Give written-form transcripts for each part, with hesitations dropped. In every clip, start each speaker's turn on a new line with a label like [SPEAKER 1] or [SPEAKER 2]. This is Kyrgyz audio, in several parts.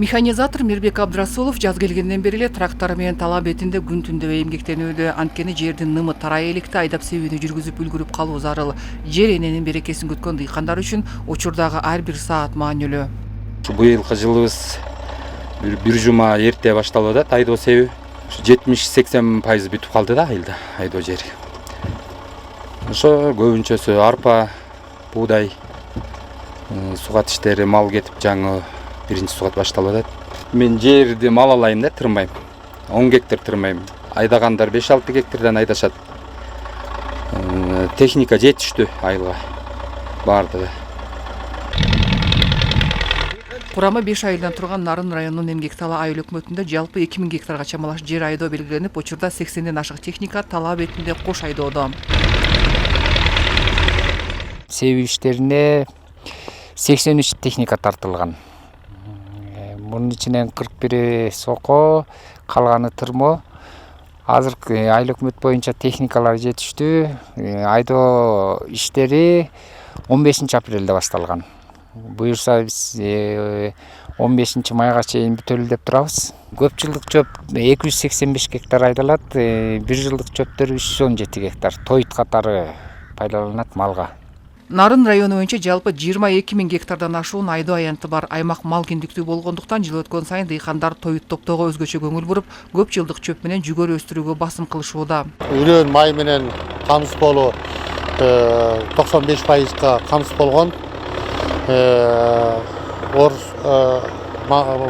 [SPEAKER 1] Механизатор Мирбек Абдрасулов жаз келгенден бери эле трактор менен тала бетинде күн түндө эмгектенүүдө. Анткени жердин нымы тарай электе айдап себүүнү жүргүзүп үлгүрүп калуу зарыл. Жер эненин берекесин күткөн дыйкандар үчүн учурдагы ар бир саат маанилүү.
[SPEAKER 2] Быйылкы жылыбыз бир жума эрте башталып атат. Айдоо себүү 70-80% бүтүп калды да айылда айдоо жери. Ошо көбүнчөсү арпа, буудай, сугат иштери, мал кетип жаңы биринчи сугат башталып атат. Мен жерди мал алайын да тырмайм. 10 гектар тырмайм. Айдагандар 5-6 гектардан айдашат. Техника жетиштүү айылга бардыгы.
[SPEAKER 1] Курамы 5 айылдан турган Нарын районунун Эмгек тала айыл өкмөтүндө жалпы 2000 гектарга чамалаш жер айдоо белгиленип, учурда 80ден ашык техника тала бетинде кош айдоодо.
[SPEAKER 3] Себүү иштерине 83 техника тартылган. Bunun içinden 41'i soko, kalganı tırmo. Azırkı ayıl hükümet boyunca teknikalar yetişti. Aydo işleri 15 aprelde baştalgan. Buyursa biz 15 mayga çeyin bütölü dep turabız. Köp жылдык çöp 285 hektar aydalat, 1 жылдык çöptөр 317 hektar. Toyut katары пайдаланат малга.
[SPEAKER 1] Нарын району боюнча жалпы 22 000 гектардан ашуун айдоо аянты бар. Аймак мал кендиктүү болгондуктан жыл өткөн сайын дыйкандар тоют топтоого өзгөчө көңүл буруп, көп жылдык чөп менен жүгөрү өстүрүүгө басым кылышууда.
[SPEAKER 4] Үрөн май менен камсыз болуу 95%га камсыз болгон.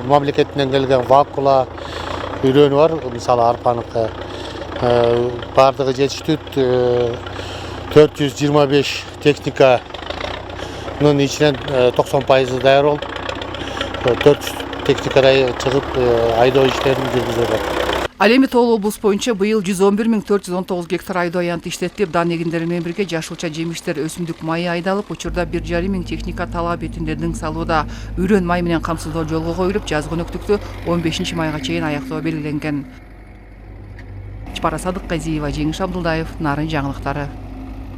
[SPEAKER 4] Мамлекетинен келген вакула үрөнү бар, мисалы арпаныкы. Бардыгы жетиштүү 425 техниканын içinden 90% dayar oldu. 400 техникада чыгып айдоо иштерин жүргүзөт.
[SPEAKER 1] Ал эми Тоол облус боюнча быйыл 111 419 гектар айдоо аянты иштетилип, дан эгиндер менен бирге жашылча жемиштер, өсүмдүк майы айдалып, учурда 1,5 миң техника тала бетинде дың салууда. Үрөн май менен камсыздоо жолго коюлуп, жаз көнөктүктү 15 майга чейин аяктоо белгиленген. Чапара Садыкказиева, Жеңиш Абдылдаев, Нарын жаңылыктары.